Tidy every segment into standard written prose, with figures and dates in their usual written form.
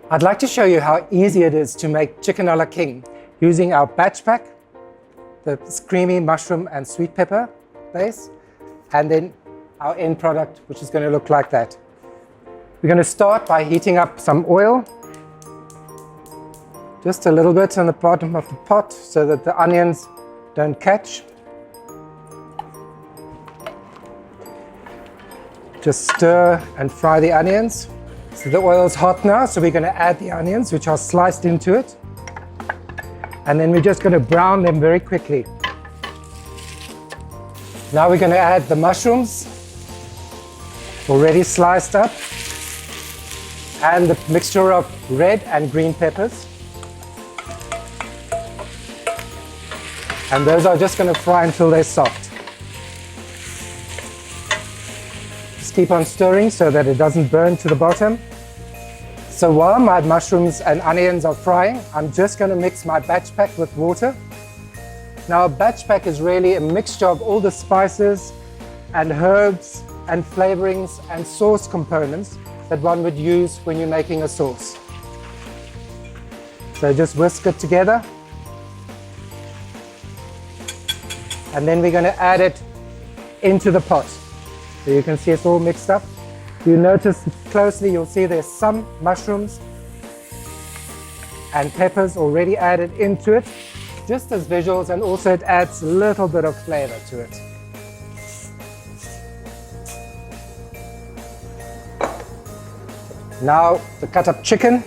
I'd like to show you how easy it is to make chicken a la king using our batch pack, the creamy mushroom and sweet pepper base, and then our end product, which is going to look like that. We're going to start by heating up some oil, just a little bit on the bottom of the pot so that the onions don't catch. Just stir and fry the onions. So the oil's hot now, so we're going to add the onions, which are sliced into it. And then we're just going to brown them very quickly. Now we're going to add the mushrooms, already sliced up, and the mixture of red and green peppers. And those are just going to fry until they're soft. Just keep on stirring so that it doesn't burn to the bottom. So while my mushrooms and onions are frying, I'm just going to mix my batch pack with water. Now a batch pack is really a mixture of all the spices and herbs and flavorings and sauce components that one would use when you're making a sauce. So just whisk it together. And then we're going to add it into the pot. So you can see it's all mixed up. If you notice closely, you'll see there's some mushrooms and peppers already added into it, just as visuals, and also it adds a little bit of flavor to it. Now the cut up chicken.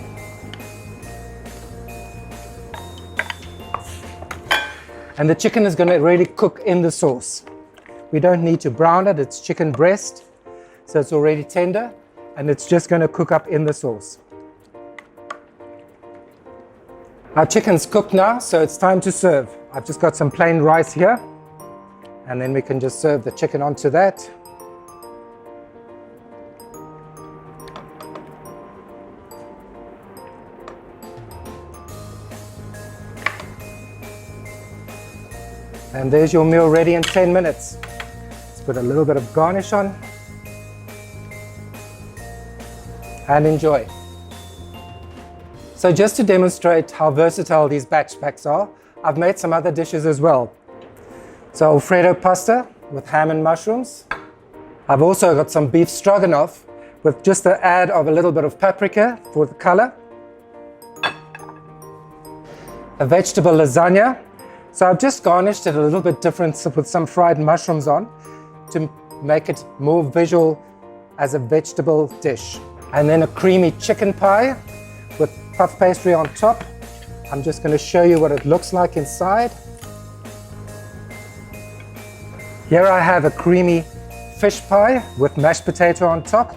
And the chicken is going to really cook in the sauce. We don't need to brown it, it's chicken breast. So it's already tender, and it's just going to cook up in the sauce. Our chicken's cooked now, so it's time to serve. I've just got some plain rice here, and then we can just serve the chicken onto that. And there's your meal ready in 10 minutes. Let's put a little bit of garnish on. And enjoy. So just to demonstrate how versatile these batch packs are, I've made some other dishes as well. So Alfredo pasta with ham and mushrooms. I've also got some beef stroganoff with just the add of a little bit of paprika for the color. A vegetable lasagna. So I've just garnished it a little bit different with some fried mushrooms on to make it more visual as a vegetable dish. And then a creamy chicken pie with puff pastry on top. I'm just going to show you what it looks like inside. Here I have a creamy fish pie with mashed potato on top.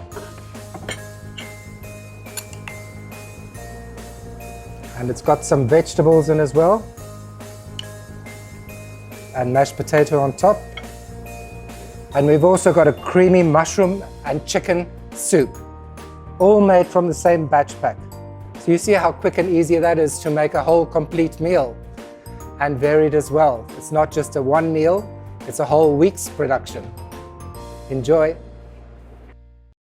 And it's got some vegetables in as well. And mashed potato on top. And we've also got a creamy mushroom and chicken soup, all made from the same batch pack. So you see how quick and easy that is to make a whole complete meal, and varied as well. It's not just a one meal, it's a whole week's production. Enjoy.